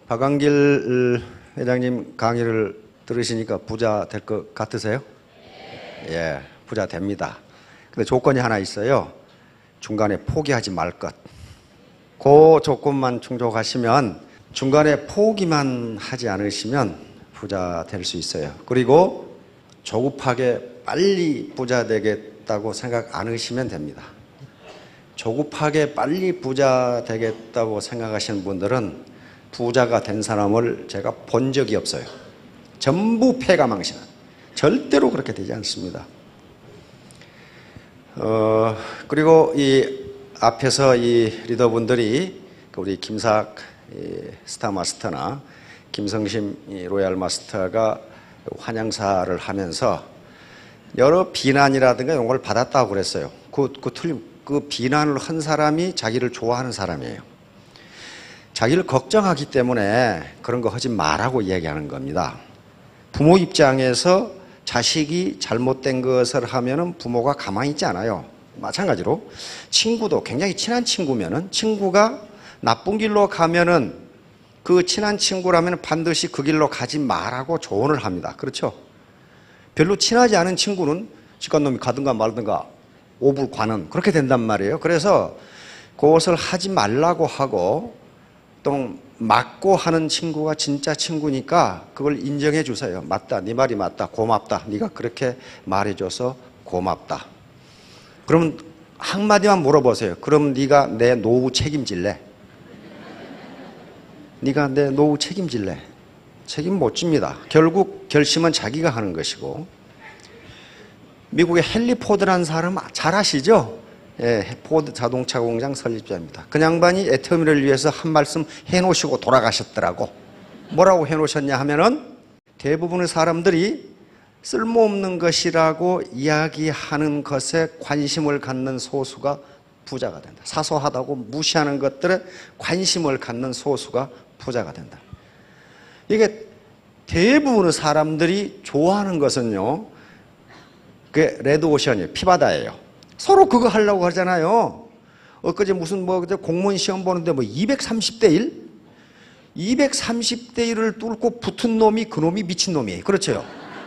박광길 회장님 강의를 들으시니까 부자 될 것 같으세요? 예, 부자 됩니다. 근데 조건이 하나 있어요. 중간에 포기하지 말 것. 그 조건만 충족하시면, 중간에 포기만 하지 않으시면 부자 될 수 있어요. 그리고 조급하게 빨리 부자 되겠다고 생각 안 하시면 됩니다. 조급하게 빨리 부자 되겠다고 생각하시는 분들은 부자가 된 사람을 제가 본 적이 없어요. 전부 패가망신은. 절대로 그렇게 되지 않습니다. 그리고 이 앞에서 이 리더분들이 우리 김삭 스타 마스터나 김성심 로얄 마스터가 환영사를 하면서 여러 비난이라든가 이런 걸 받았다고 그랬어요. 그 비난을 한 사람이 자기를 좋아하는 사람이에요. 자기를 걱정하기 때문에 그런 거 하지 말라고 얘기하는 겁니다. 부모 입장에서 자식이 잘못된 것을 하면은 부모가 가만히 있지 않아요. 마찬가지로 친구도 굉장히 친한 친구면은 친구가 나쁜 길로 가면은 그 친한 친구라면 반드시 그 길로 가지 말라고 조언을 합니다. 그렇죠? 별로 친하지 않은 친구는 직관놈이 가든가 말든가 오불관은 그렇게 된단 말이에요. 그래서 그것을 하지 말라고 하고 또 맞고 하는 친구가 진짜 친구니까 그걸 인정해 주세요. 맞다, 네 말이 맞다, 고맙다, 네가 그렇게 말해줘서 고맙다. 그러면 한마디만 물어보세요. 그럼 네가 내 노후 책임질래? 네가 내 노후 책임질래? 책임 못 집니다. 결국 결심은 자기가 하는 것이고. 미국의 헨리 포드라는 사람 잘 아시죠? 예, 포드 자동차 공장 설립자입니다. 그 양반이 애터미를 위해서 한 말씀 해놓으시고 돌아가셨더라고. 뭐라고 해놓으셨냐 하면은 대부분의 사람들이 쓸모없는 것이라고 이야기하는 것에 관심을 갖는 소수가 부자가 된다. 사소하다고 무시하는 것들에 관심을 갖는 소수가 부자가 된다. 이게 대부분의 사람들이 좋아하는 것은요, 그게 레드오션이에요. 피바다예요. 서로 그거 하려고 하잖아요. 엊그제 무슨 공무원 시험 보는데 230대 1? 230대 1을 뚫고 붙은 놈이 그놈이 미친놈이에요. 그렇죠?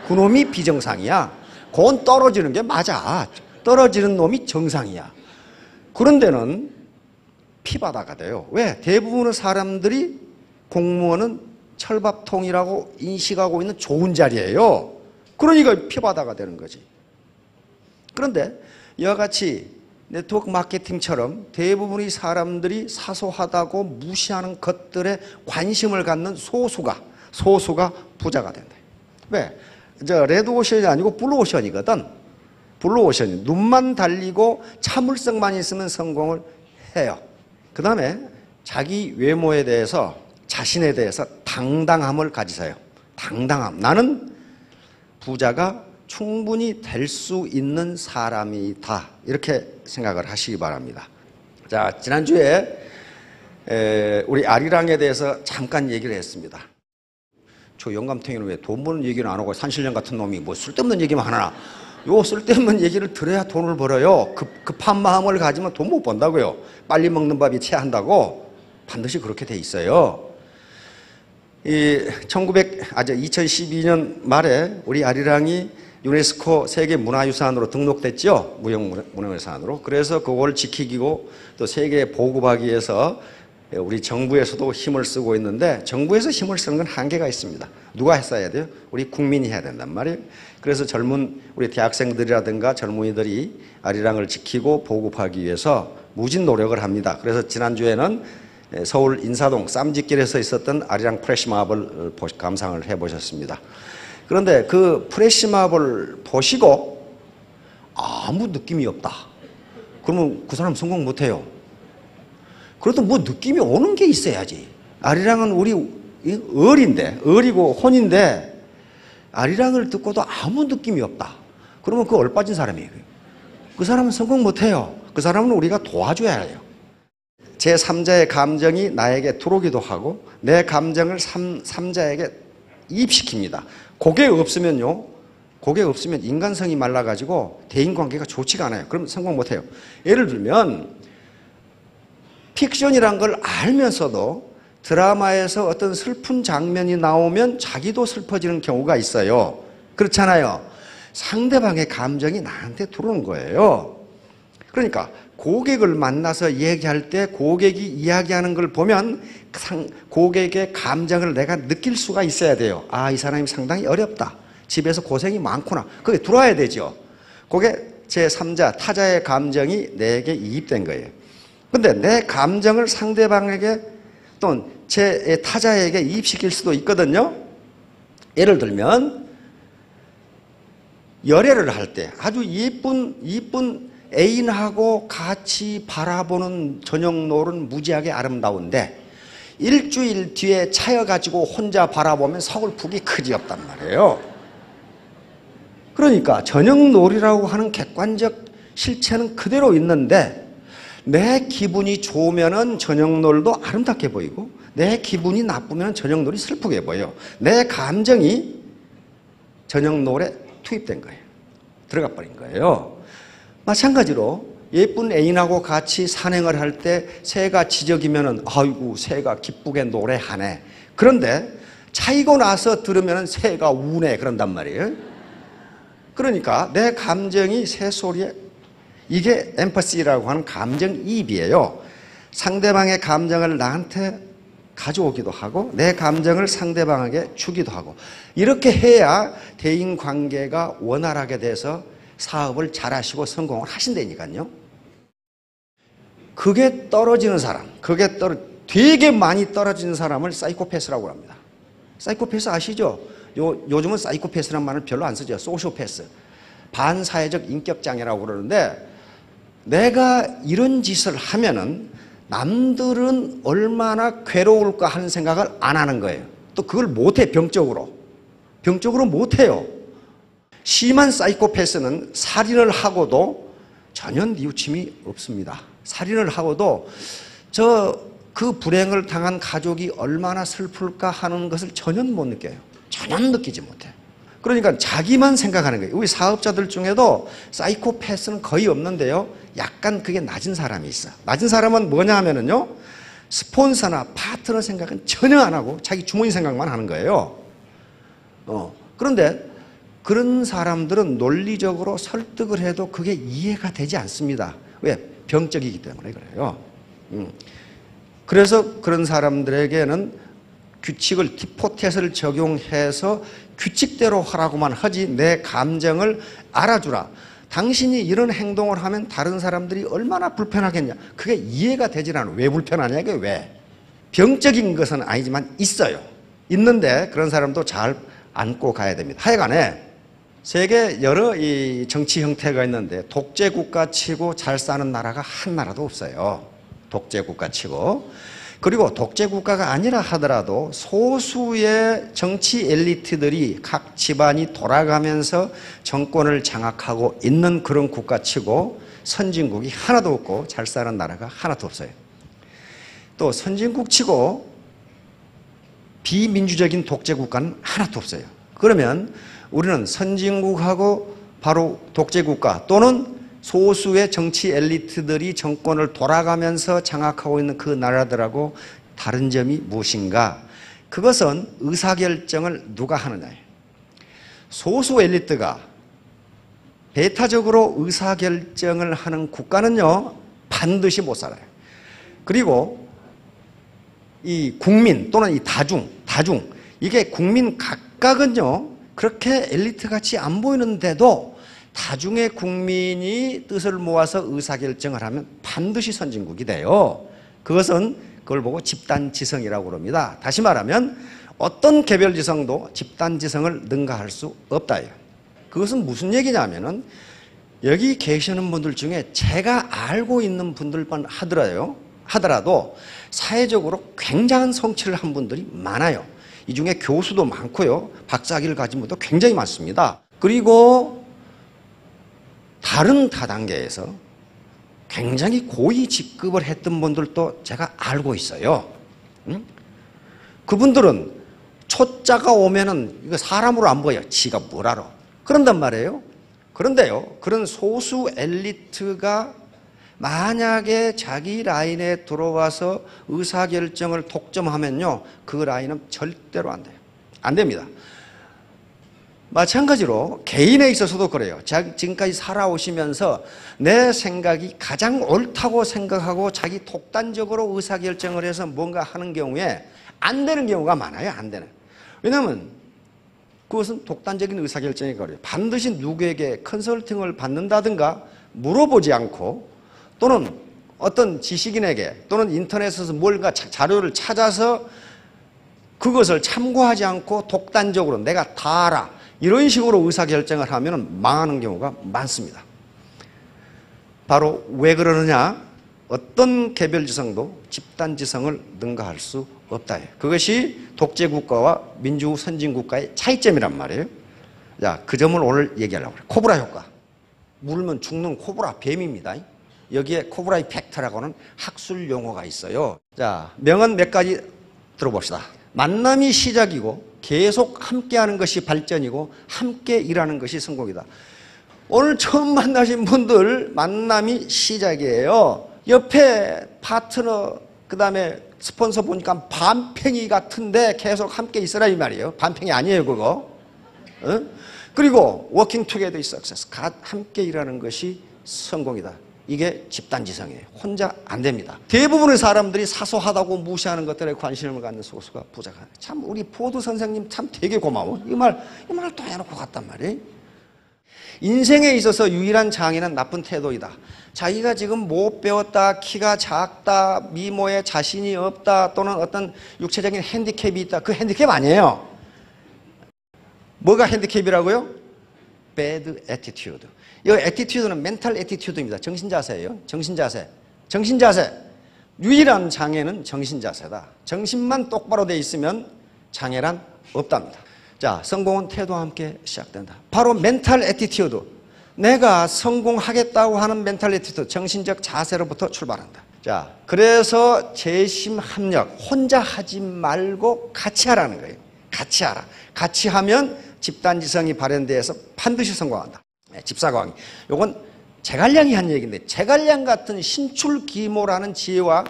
그놈이 비정상이야. 그건 떨어지는 게 맞아. 떨어지는 놈이 정상이야. 그런 데는 피바다가 돼요. 왜? 대부분의 사람들이 공무원은 철밥통이라고 인식하고 있는 좋은 자리예요. 그러니까 피바다가 되는 거지. 그런데 이와 같이 네트워크 마케팅처럼 대부분의 사람들이 사소하다고 무시하는 것들에 관심을 갖는 소수가 부자가 된다. 왜? 레드오션이 아니고 블루오션이거든. 블루오션이 눈만 달리고 참을성만 있으면 성공을 해요. 그 다음에 자기 외모에 대해서, 자신에 대해서 당당함을 가지세요. 당당함. 나는 부자가 충분히 될 수 있는 사람이다. 이렇게 생각을 하시기 바랍니다. 자, 지난주에 우리 아리랑에 대해서 잠깐 얘기를 했습니다. 저 영감탱이는 왜 돈 버는 얘기는 안 하고 산신령 같은 놈이 뭐 쓸데없는 얘기만 하나. 요 쓸데없는 얘기를 들어야 돈을 벌어요. 급한 마음을 가지면 돈 못 번다고요. 빨리 먹는 밥이 체한다고. 반드시 그렇게 돼 있어요. 2012년 말에 우리 아리랑이 유네스코 세계문화유산으로 등록됐죠. 무형문화유산으로. 그래서 그걸 지키고 또 세계에 보급하기 위해서 우리 정부에서도 힘을 쓰고 있는데, 정부에서 힘을 쓰는 건 한계가 있습니다. 누가 했어야 돼요? 우리 국민이 해야 된단 말이에요. 그래서 젊은 우리 대학생들이라든가 젊은이들이 아리랑을 지키고 보급하기 위해서 무진 노력을 합니다. 그래서 지난주에는 서울 인사동 쌈짓길에서 있었던 아리랑 프레시마블 감상을 해보셨습니다. 그런데 그 프레시마블 보시고 아무 느낌이 없다. 그러면 그 사람 성공 못해요. 그래도 뭐 느낌이 오는 게 있어야지. 아리랑은 우리 어리고 혼인데 아리랑을 듣고도 아무 느낌이 없다. 그러면 그 얼빠진 사람이에요. 그 사람은 성공 못해요. 그 사람은 우리가 도와줘야 해요. 제3자의 감정이 나에게 들어오기도 하고 내 감정을 3자에게 이입시킵니다. 그게 없으면 인간성이 말라가지고 대인관계가 좋지가 않아요. 그럼 성공 못해요. 예를 들면 픽션이란 걸 알면서도 드라마에서 어떤 슬픈 장면이 나오면 자기도 슬퍼지는 경우가 있어요. 그렇잖아요. 상대방의 감정이 나한테 들어오는 거예요. 그러니까 고객을 만나서 얘기할 때 고객이 이야기하는 걸 보면 고객의 감정을 내가 느낄 수가 있어야 돼요. 아, 이 사람이 상당히 어렵다. 집에서 고생이 많구나. 그게 들어와야 되죠. 그게 제3자, 타자의 감정이 내게 이입된 거예요. 근데 내 감정을 상대방에게 또는 제 타자에게 이입시킬 수도 있거든요. 예를 들면 열애를 할 때 아주 이쁜 애인하고 같이 바라보는 저녁노을은 무지하게 아름다운데 일주일 뒤에 차여가지고 혼자 바라보면 서글프기 그지없단 말이에요. 그러니까 저녁노을이라고 하는 객관적 실체는 그대로 있는데 내 기분이 좋으면은 저녁노을도 아름답게 보이고 내 기분이 나쁘면 저녁노을이 슬프게 보여요. 내 감정이 저녁노을에 투입된 거예요. 들어가 버린 거예요. 마찬가지로 예쁜 애인하고 같이 산행을 할 때 새가 지저귀면은 아이고 새가 기쁘게 노래하네. 그런데 차이고 나서 들으면은 새가 우네 그런단 말이에요. 그러니까 내 감정이 새소리에 이게 엠퍼시라고 하는 감정이입이에요. 상대방의 감정을 나한테 가져오기도 하고 내 감정을 상대방에게 주기도 하고 이렇게 해야 대인관계가 원활하게 돼서 사업을 잘하시고 성공을 하신다니까요. 그게 떨어지는 사람, 되게 많이 떨어지는 사람을 사이코패스라고 합니다. 사이코패스 아시죠? 요즘은 사이코패스란 말을 별로 안 쓰죠. 소시오패스. 반사회적 인격장애라고 그러는데 내가 이런 짓을 하면은 남들은 얼마나 괴로울까 하는 생각을 안 하는 거예요. 또 그걸 못해, 병적으로 못해요. 심한 사이코패스는 살인을 하고도 전혀 뉘우침이 없습니다. 살인을 하고도 그 불행을 당한 가족이 얼마나 슬플까 하는 것을 전혀 못 느껴요. 전혀 느끼지 못해요. 그러니까 자기만 생각하는 거예요. 우리 사업자들 중에도 사이코패스는 거의 없는데요. 약간 그게 낮은 사람이 있어. 낮은 사람은 뭐냐 하면은요. 스폰서나 파트너 생각은 전혀 안 하고 자기 주머니 생각만 하는 거예요. 그런데 그런 사람들은 논리적으로 설득을 해도 그게 이해가 되지 않습니다. 왜? 병적이기 때문에 그래요. 그래서 그런 사람들에게는 규칙을 티포테스를 적용해서 규칙대로 하라고만 하지 내 감정을 알아주라. 당신이 이런 행동을 하면 다른 사람들이 얼마나 불편하겠냐. 그게 이해가 되질 않아. 왜 불편하냐 이게 왜. 병적인 것은 아니지만 있어요. 있는데 그런 사람도 잘 안고 가야 됩니다. 하여간에 세계 여러 이 정치 형태가 있는데 독재국가 치고 잘 사는 나라가 한 나라도 없어요. 독재국가 치고. 그리고 독재국가가 아니라 하더라도 소수의 정치 엘리트들이 각 집안이 돌아가면서 정권을 장악하고 있는 그런 국가치고 선진국이 하나도 없고 잘 사는 나라가 하나도 없어요. 또 선진국치고 비민주적인 독재국가는 하나도 없어요. 그러면 우리는 선진국하고 바로 독재국가 또는 소수의 정치 엘리트들이 정권을 돌아가면서 장악하고 있는 그 나라들하고 다른 점이 무엇인가? 그것은 의사결정을 누가 하느냐예요. 소수 엘리트가 배타적으로 의사결정을 하는 국가는요, 반드시 못 살아요. 그리고 이 국민 또는 이 다중, 이게 국민 각각은요, 그렇게 엘리트 같이 안 보이는데도 다중의 국민이 뜻을 모아서 의사결정을 하면 반드시 선진국이 돼요. 그걸 보고 집단지성이라고 그럽니다. 다시 말하면 어떤 개별지성도 집단지성을 능가할 수 없다예요. 그것은 무슨 얘기냐면은 여기 계시는 분들 중에 제가 알고 있는 분들만 하더라도 사회적으로 굉장한 성취를 한 분들이 많아요. 이 중에 교수도 많고요. 박사학위를 가진 분도 굉장히 많습니다. 그리고 다른 다단계에서 굉장히 고위 직급을 했던 분들도 제가 알고 있어요. 그분들은 초짜가 오면은 이거 사람으로 안 보여. 지가 뭘 알아. 그런단 말이에요. 그런데요, 그런 소수 엘리트가 만약에 자기 라인에 들어와서 의사결정을 독점하면요, 그 라인은 절대로 안 돼요. 안 됩니다. 마찬가지로 개인에 있어서도 그래요. 지금까지 살아오시면서 내 생각이 가장 옳다고 생각하고 자기 독단적으로 의사결정을 해서 뭔가 하는 경우에 안 되는 경우가 많아요. 안 되는. 왜냐하면 그것은 독단적인 의사결정이 거려요. 반드시 누구에게 컨설팅을 받는다든가 물어보지 않고, 또는 어떤 지식인에게 또는 인터넷에서 뭔가 자료를 찾아서 그것을 참고하지 않고 독단적으로 내가 다 알아, 이런 식으로 의사결정을 하면 망하는 경우가 많습니다. 바로 왜 그러느냐? 어떤 개별지성도 집단지성을 능가할 수 없다. 그것이 독재국가와 민주 선진국가의 차이점이란 말이에요. 자, 그 점을 오늘 얘기하려고 그래요. 코브라 효과. 물면 죽는 코브라, 뱀입니다. 여기에 코브라 이펙트라고 하는 학술 용어가 있어요. 자, 명언 몇 가지 들어봅시다. 만남이 시작이고 계속 함께하는 것이 발전이고 함께 일하는 것이 성공이다. 오늘 처음 만나신 분들 만남이 시작이에요. 옆에 파트너, 그 다음에 스폰서 보니까 반팽이 같은데 계속 함께 있으라 이 말이에요. 반팽이 아니에요 그거. 그리고 워킹 투게더 is success. 함께 일하는 것이 성공이다. 이게 집단지성이에요. 혼자 안 됩니다. 대부분의 사람들이 사소하다고 무시하는 것들에 관심을 갖는 소수가 부족하네. 참 우리 포드 선생님 참 되게 고마워. 이 말 또 해놓고 갔단 말이에요. 인생에 있어서 유일한 장애는 나쁜 태도이다. 자기가 지금 못 배웠다, 키가 작다, 미모에 자신이 없다, 또는 어떤 육체적인 핸디캡이 있다. 그 핸디캡 아니에요. 뭐가 핸디캡이라고요? bad attitude. 이 attitude는 mental attitude입니다. 정신자세예요. 정신자세. 정신자세. 유일한 장애는 정신자세다. 정신만 똑바로 돼 있으면 장애란 없답니다. 자, 성공은 태도와 함께 시작된다. 바로 멘탈 애티튜드. 내가 성공하겠다고 하는 멘탈 애티튜드, 정신적 자세로부터 출발한다. 자, 그래서 재심 합력, 혼자 하지 말고 같이 하라는 거예요. 같이 하라. 같이 하면 집단지성이 발현돼서 반드시 성공한다. 집사광이. 요건 제갈량이 한 얘기인데, 제갈량 같은 신출기모라는 지혜와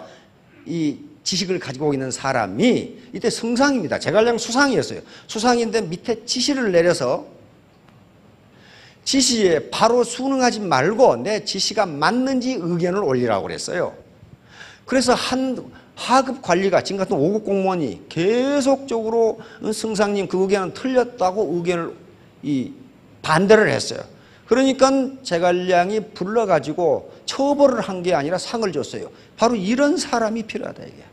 이 지식을 가지고 있는 사람이 이때 성상입니다. 제갈량 수상이었어요. 수상인데 밑에 지시를 내려서 지시에 바로 순응하지 말고 내 지시가 맞는지 의견을 올리라고 그랬어요. 그래서 한 하급 관리가, 지금 같은 5급 공무원이 계속적으로 성상님 그 의견은 틀렸다고 의견을 반대를 했어요. 그러니까 제갈량이 불러가지고 처벌을 한 게 아니라 상을 줬어요. 바로 이런 사람이 필요하다 이게.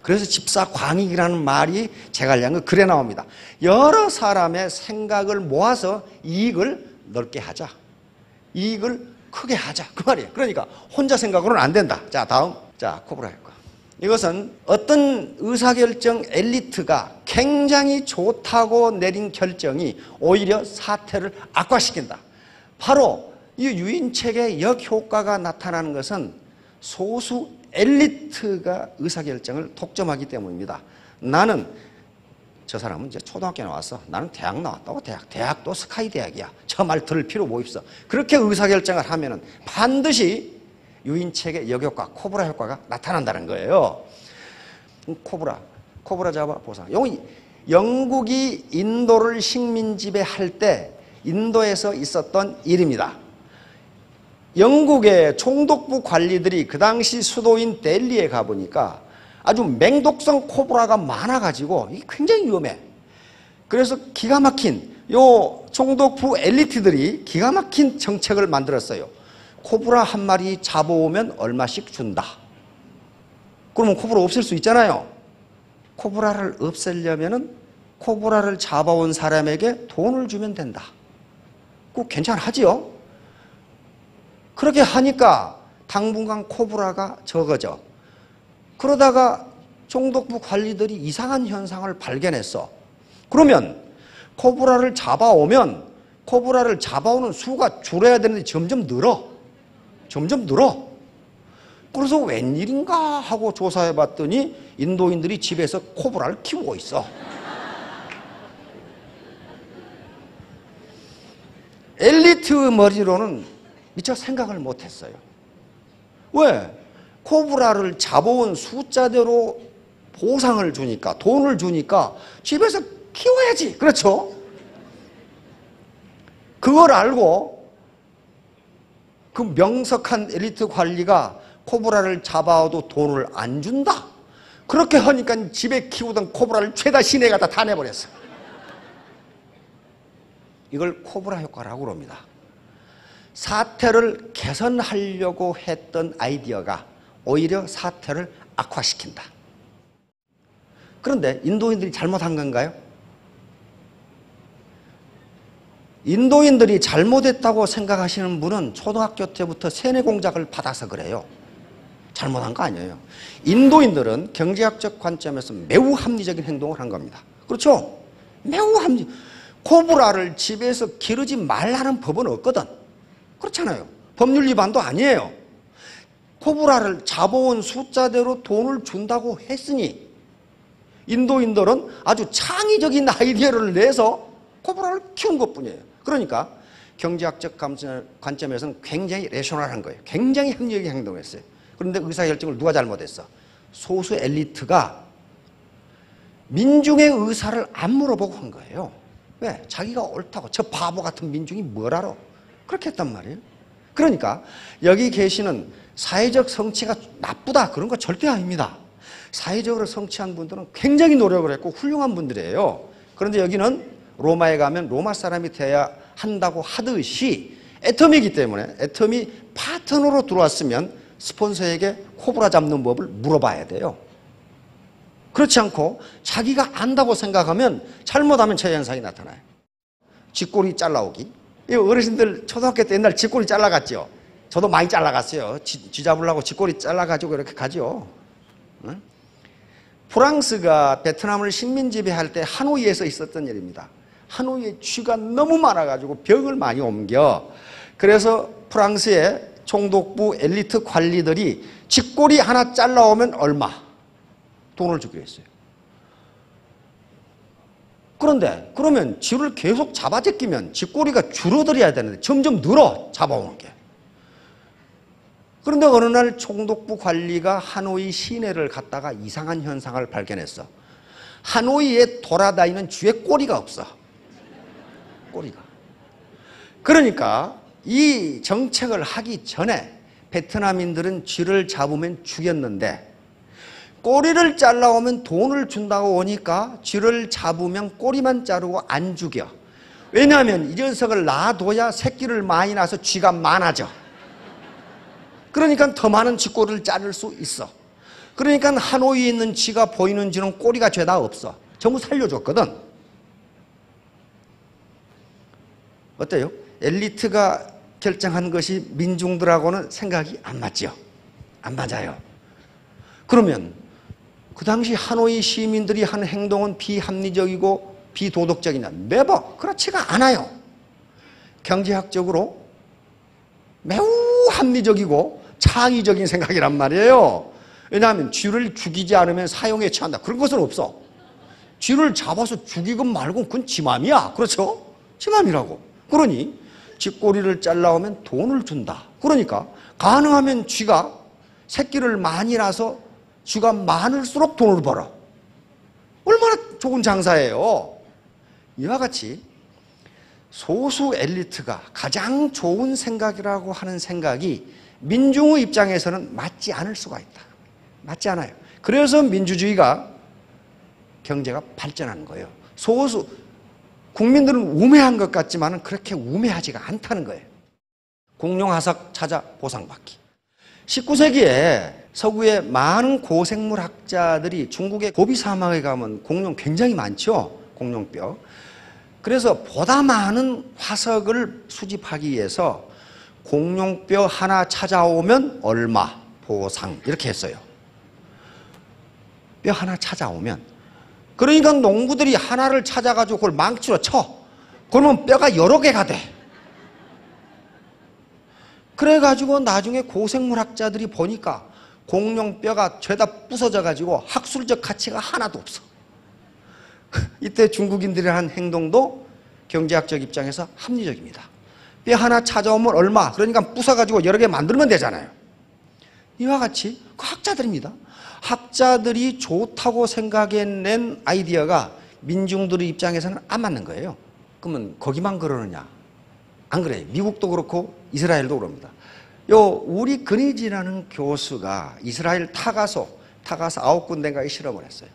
그래서 집사광익이라는 말이 제갈량은 글에 나옵니다. 여러 사람의 생각을 모아서 이익을 넓게 하자. 이익을 크게 하자. 그 말이에요. 그러니까 혼자 생각으로는 안 된다. 자, 다음. 자, 코브라 효과. 이것은 어떤 의사결정 엘리트가 굉장히 좋다고 내린 결정이 오히려 사태를 악화시킨다. 바로 이 유인책의 역효과가 나타나는 것은 소수 엘리트가 의사결정을 독점하기 때문입니다. 나는, 저 사람은 이제 초등학교 나왔어. 나는 대학 나왔다고. 대학도 스카이 대학이야. 저 말 들을 필요 뭐 있어. 그렇게 의사결정을 하면은 반드시 유인책의 역효과, 코브라 효과가 나타난다는 거예요. 코브라 잡아 보상. 영국이 인도를 식민 지배할 때 인도에서 있었던 일입니다. 영국의 총독부 관리들이 그 당시 수도인 델리에 가보니까 아주 맹독성 코브라가 많아가지고 이게 굉장히 위험해. 그래서 기가 막힌 요 총독부 엘리트들이 기가 막힌 정책을 만들었어요. 코브라 한 마리 잡아오면 얼마씩 준다. 그러면 코브라 없앨 수 있잖아요. 코브라를 없애려면은 코브라를 잡아온 사람에게 돈을 주면 된다. 그거 괜찮하지요? 그렇게 하니까 당분간 코브라가 적어져. 그러다가 총독부 관리들이 이상한 현상을 발견했어. 그러면 코브라를 잡아오면 코브라를 잡아오는 수가 줄어야 되는데 점점 늘어. 점점 늘어. 그래서 웬일인가 하고 조사해 봤더니 인도인들이 집에서 코브라를 키우고 있어. 엘리트 머리로는 미처 생각을 못했어요. 왜? 코브라를 잡아온 숫자대로 보상을 주니까, 돈을 주니까 집에서 키워야지. 그렇죠? 그걸 알고 그 명석한 엘리트 관리가 코브라를 잡아도 돈을 안 준다. 그렇게 하니까 집에 키우던 코브라를 죄다 시내에 갖다 다 내버렸어. 이걸 코브라 효과라고 합니다. 사태를 개선하려고 했던 아이디어가 오히려 사태를 악화시킨다. 그런데 인도인들이 잘못한 건가요? 인도인들이 잘못했다고 생각하시는 분은 초등학교 때부터 세뇌 공작을 받아서 그래요. 잘못한 거 아니에요. 인도인들은 경제학적 관점에서 매우 합리적인 행동을 한 겁니다. 그렇죠? 매우 합리. 코브라를 집에서 기르지 말라는 법은 없거든. 그렇잖아요. 법률 위반도 아니에요. 코브라를 잡아온 숫자대로 돈을 준다고 했으니 인도인들은 아주 창의적인 아이디어를 내서 코브라를 키운 것뿐이에요. 그러니까 경제학적 관점에서는 굉장히 레셔널한 거예요. 굉장히 합리적인 행동을 했어요. 그런데 의사결정을 누가 잘못했어? 소수 엘리트가 민중의 의사를 안 물어보고 한 거예요. 왜? 자기가 옳다고. 저 바보 같은 민중이 뭘 알아? 그렇게 했단 말이에요. 그러니까 여기 계시는 사회적 성취가 나쁘다 그런 거 절대 아닙니다. 사회적으로 성취한 분들은 굉장히 노력을 했고 훌륭한 분들이에요. 그런데 여기는 로마에 가면 로마 사람이 돼야 한다고 하듯이 애터미이기 때문에 애터미 파트너로 들어왔으면 스폰서에게 코브라 잡는 법을 물어봐야 돼요. 그렇지 않고 자기가 안다고 생각하면 잘못하면 저 현상이 나타나요. 쥐꼬리 잘라오기. 어르신들 초등학교 때 옛날 쥐꼬리 잘라갔죠. 저도 많이 잘라갔어요. 쥐 잡으려고 쥐꼬리 잘라가지고 이렇게 가죠. 응? 프랑스가 베트남을 식민 지배할 때 하노이에서 있었던 일입니다. 하노이에 쥐가 너무 많아가지고 병을 많이 옮겨. 그래서 프랑스의 총독부 엘리트 관리들이 쥐꼬리 하나 잘라오면 얼마? 돈을 주기로 했어요. 그런데 그러면 쥐를 계속 잡아 제끼면 쥐꼬리가 줄어들어야 되는데 점점 늘어 잡아오는 게. 그런데 어느 날 총독부 관리가 하노이 시내를 갔다가 이상한 현상을 발견했어. 하노이에 돌아다니는 쥐의 꼬리가 없어. 꼬리가. 그러니까 이 정책을 하기 전에 베트남인들은 쥐를 잡으면 죽였는데 꼬리를 잘라오면 돈을 준다고 오니까 쥐를 잡으면 꼬리만 자르고 안 죽여. 왜냐하면 이 녀석을 놔둬야 새끼를 많이 낳아서 쥐가 많아져. 그러니까 더 많은 쥐꼬리를 자를 수 있어. 그러니까 하노이에 있는 쥐가 보이는 쥐는 꼬리가 죄다 없어. 전부 살려줬거든. 어때요? 엘리트가 결정한 것이 민중들하고는 생각이 안 맞죠? 안 맞아요. 그러면 그 당시 하노이 시민들이 한 행동은 비합리적이고 비도덕적이냐? 네버 그렇지가 않아요. 경제학적으로 매우 합리적이고 창의적인 생각이란 말이에요. 왜냐하면 쥐를 죽이지 않으면 사형에 처한다. 그런 것은 없어. 쥐를 잡아서 죽이건 말건 그건 지 맘이야. 그렇죠? 지 맘이라고. 그러니 쥐꼬리를 잘라오면 돈을 준다. 그러니까 가능하면 쥐가 새끼를 많이 낳아서 쥐가 많을수록 돈을 벌어. 얼마나 좋은 장사예요. 이와 같이 소수 엘리트가 가장 좋은 생각이라고 하는 생각이 민중의 입장에서는 맞지 않을 수가 있다. 맞지 않아요. 그래서 민주주의가 경제가 발전하는 거예요. 소수 국민들은 우매한 것 같지만 그렇게 우매하지가 않다는 거예요. 공룡화석 찾아 보상받기. 19세기에 서구의 많은 고생물 학자들이 중국의 고비 사막에 가면 공룡 굉장히 많죠. 공룡뼈. 그래서 보다 많은 화석을 수집하기 위해서 공룡뼈 하나 찾아오면 얼마 보상 이렇게 했어요. 뼈 하나 찾아오면. 그러니까 농부들이 하나를 찾아가지고 그걸 망치로 쳐. 그러면 뼈가 여러 개가 돼. 그래가지고 나중에 고생물학자들이 보니까 공룡뼈가 죄다 부서져가지고 학술적 가치가 하나도 없어. 이때 중국인들이 한 행동도 경제학적 입장에서 합리적입니다. 뼈 하나 찾아오면 얼마? 그러니까 부숴가지고 여러 개 만들면 되잖아요. 이와 같이 그 학자들입니다. 학자들이 좋다고 생각해낸 아이디어가 민중들의 입장에서는 안 맞는 거예요. 그러면 거기만 그러느냐? 안 그래요. 미국도 그렇고 이스라엘도 그럽니다. 우리 그니지라는 교수가 이스라엘 타가소 9군데인가에 실험을 했어요.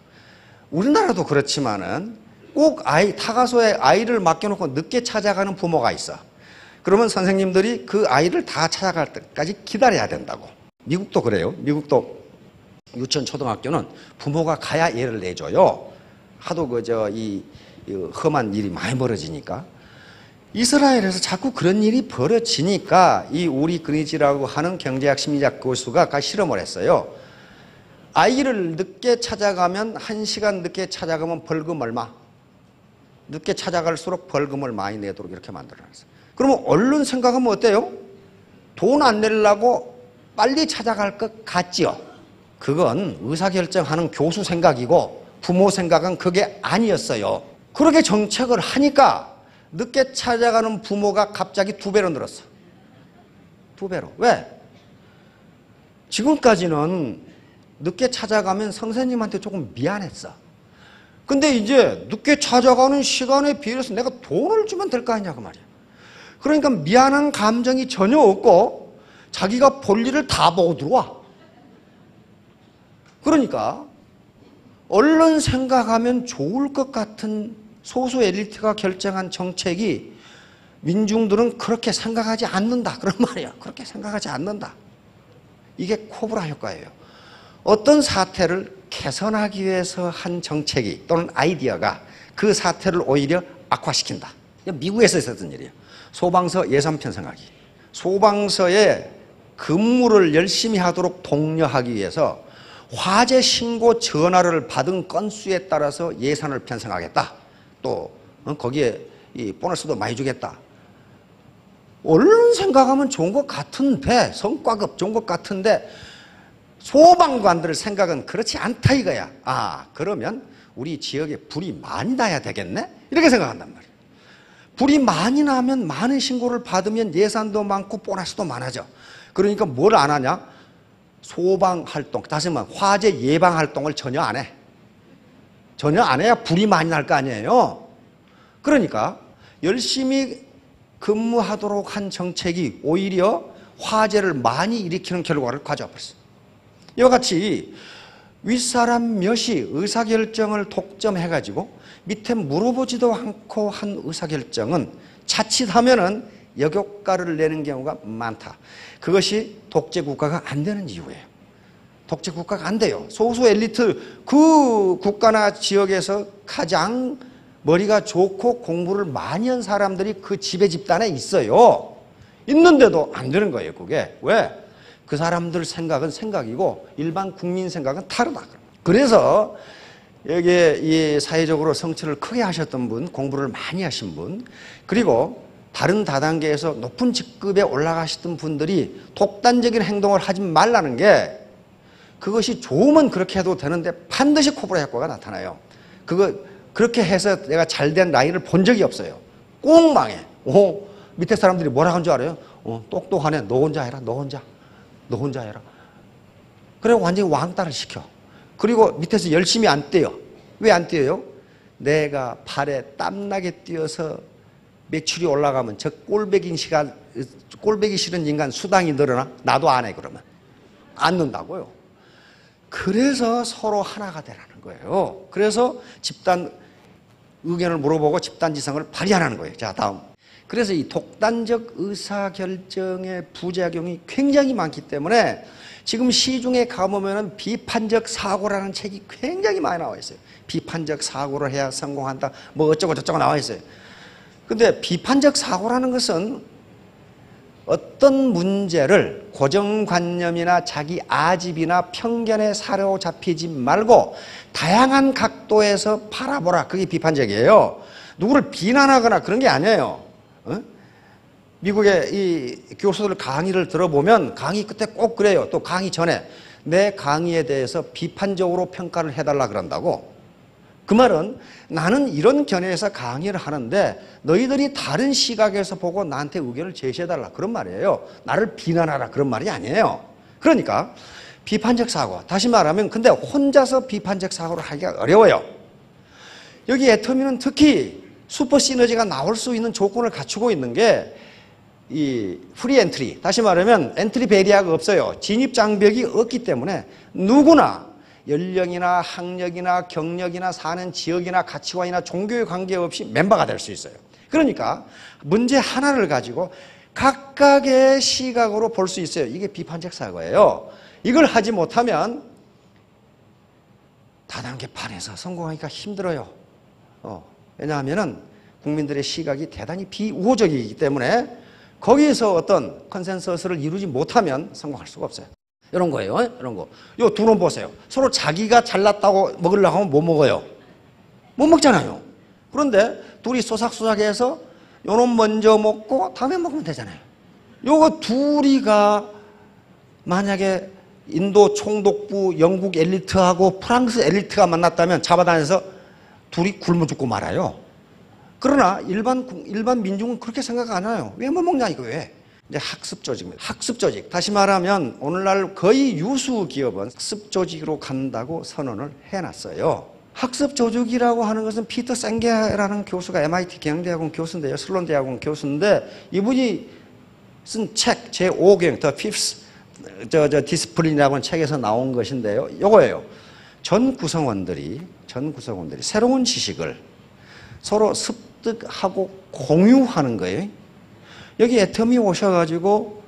우리나라도 그렇지만은 꼭 타가소에 아이를 맡겨놓고 늦게 찾아가는 부모가 있어. 그러면 선생님들이 그 아이를 다 찾아갈 때까지 기다려야 된다고. 미국도 그래요. 미국도 유치원 초등학교는 부모가 가야 예를 내줘요. 하도 이 험한 일이 많이 벌어지니까. 이스라엘에서 자꾸 그런 일이 벌어지니까 이 우리 그니지라고 하는 경제학 심리학 교수가 실험을 했어요. 아이를 늦게 찾아가면 1시간 늦게 찾아가면 벌금 얼마? 늦게 찾아갈수록 벌금을 많이 내도록 이렇게 만들어놨어요. 그러면 얼른 생각하면 어때요? 돈 안 내려고 빨리 찾아갈 것 같지요? 그건 의사결정하는 교수 생각이고 부모 생각은 그게 아니었어요. 그렇게 정책을 하니까 늦게 찾아가는 부모가 갑자기 2배로 늘었어. 2배로. 왜? 지금까지는 늦게 찾아가면 선생님한테 조금 미안했어. 근데 이제 늦게 찾아가는 시간에 비해서 내가 돈을 주면 될 거 아니냐 그 말이야. 그러니까 미안한 감정이 전혀 없고 자기가 볼 일을 다 보고 들어와. 그러니까 얼른 생각하면 좋을 것 같은 소수 엘리트가 결정한 정책이 민중들은 그렇게 생각하지 않는다. 그런 말이야. 그렇게 생각하지 않는다. 이게 코브라 효과예요. 어떤 사태를 개선하기 위해서 한 정책이 또는 아이디어가 그 사태를 오히려 악화시킨다. 미국에서 있었던 일이에요. 소방서 예산 편성하기. 소방서에 근무를 열심히 하도록 독려하기 위해서 화재 신고 전화를 받은 건수에 따라서 예산을 편성하겠다. 또 거기에 이 보너스도 많이 주겠다. 얼른 생각하면 좋은 것 같은데, 성과급 좋은 것 같은데 소방관들 생각은 그렇지 않다 이거야. 그러면 우리 지역에 불이 많이 나야 되겠네? 이렇게 생각한단 말이야. 불이 많이 나면 많은 신고를 받으면 예산도 많고 보너스도 많아져. 그러니까 뭘 안 하냐? 소방활동, 다시 말하면 화재 예방활동을 전혀 안 해. 전혀 안 해야 불이 많이 날 거 아니에요. 그러니까 열심히 근무하도록 한 정책이 오히려 화재를 많이 일으키는 결과를 가져와 버렸어요. 이와 같이 윗사람 몇이 의사결정을 독점해가지고 밑에 물어보지도 않고 한 의사결정은 자칫하면은 역효과를 내는 경우가 많다. 그것이 독재국가가 안 되는 이유예요. 독재국가가 안 돼요. 소수 엘리트 그 국가나 지역에서 가장 머리가 좋고 공부를 많이 한 사람들이 그 지배 집단에 있어요. 있는데도 안 되는 거예요. 그게. 왜? 그 사람들 생각은 생각이고 일반 국민 생각은 다르다. 그래서 여기에 이 사회적으로 성취를 크게 하셨던 분, 공부를 많이 하신 분, 그리고 다른 다단계에서 높은 직급에 올라가셨던 분들이 독단적인 행동을 하지 말라는 게 그것이 좋으면 그렇게 해도 되는데 반드시 코브라 효과가 나타나요. 그렇게 해서 내가 잘된 라인을 본 적이 없어요. 꼭 망해. 밑에 사람들이 뭐라 한 줄 알아요? 똑똑하네. 너 혼자 해라. 너 혼자 해라. 그래 완전히 왕따를 시켜. 그리고 밑에서 열심히 안 뛰어. 왜 안 뛰어요? 내가 발에 땀나게 뛰어서 매출이 올라가면 저 꼴배기 싫은 인간 수당이 늘어나? 나도 안 해 그러면. 안 넣는다고요. 그래서 서로 하나가 되라는 거예요. 그래서 집단 의견을 물어보고 집단지성을 발휘하라는 거예요. 자, 다음. 그래서 이 독단적 의사결정의 부작용이 굉장히 많기 때문에 지금 시중에 가보면 비판적 사고라는 책이 굉장히 많이 나와 있어요. 비판적 사고를 해야 성공한다. 뭐 어쩌고 저쩌고 나와 있어요. 근데 비판적 사고라는 것은 어떤 문제를 고정관념이나 자기 아집이나 편견에 사로잡히지 말고 다양한 각도에서 바라보라. 그게 비판적이에요. 누구를 비난하거나 그런 게 아니에요. 미국의 이 교수들 강의를 들어보면 강의 끝에 꼭 그래요. 또 강의 전에 내 강의에 대해서 비판적으로 평가를 해달라 그런다고. 그 말은 나는 이런 견해에서 강의를 하는데 너희들이 다른 시각에서 보고 나한테 의견을 제시해달라 그런 말이에요. 나를 비난하라 그런 말이 아니에요. 그러니까 비판적 사고. 다시 말하면 근데 혼자서 비판적 사고를 하기가 어려워요. 여기 애터미는 특히 슈퍼 시너지가 나올 수 있는 조건을 갖추고 있는 게 이 프리 엔트리. 다시 말하면 엔트리 베리어가 없어요. 진입 장벽이 없기 때문에 누구나 연령이나 학력이나 경력이나 사는 지역이나 가치관이나 종교에 관계없이 멤버가 될 수 있어요. 그러니까 문제 하나를 가지고 각각의 시각으로 볼 수 있어요. 이게 비판적 사고예요. 이걸 하지 못하면 다단계판에서 성공하기가 힘들어요. 왜냐하면 국민들의 시각이 대단히 비우호적이기 때문에 거기에서 어떤 컨센서스를 이루지 못하면 성공할 수가 없어요. 이런 거예요. 이런 거. 요 두 놈 보세요. 서로 자기가 잘났다고 먹으려고 하면 못 먹어요. 못 먹잖아요. 그런데 둘이 쏘삭쏘삭해서 요 놈 먼저 먹고 다음에 먹으면 되잖아요. 요거 둘이가 만약에 인도 총독부 영국 엘리트하고 프랑스 엘리트가 만났다면 잡아다녀서 둘이 굶어 죽고 말아요. 그러나 일반 민중은 그렇게 생각 안 해요. 왜 못 먹냐 이거 왜? 이제 학습 조직입니다. 학습 조직. 다시 말하면 오늘날 거의 유수 기업은 학습 조직으로 간다고 선언을 해놨어요. 학습 조직이라고 하는 것은 피터 생게라는 교수가 MIT 경영대학원 교수인데요. 슬론 대학원 교수인데 이분이 쓴 책 제5경 The Fifth Discipline이라고 하는 책에서 나온 것인데요. 이거예요. 전 구성원들이 새로운 지식을 서로 습득하고 공유하는 거예요. 여기 애터미 오셔가지고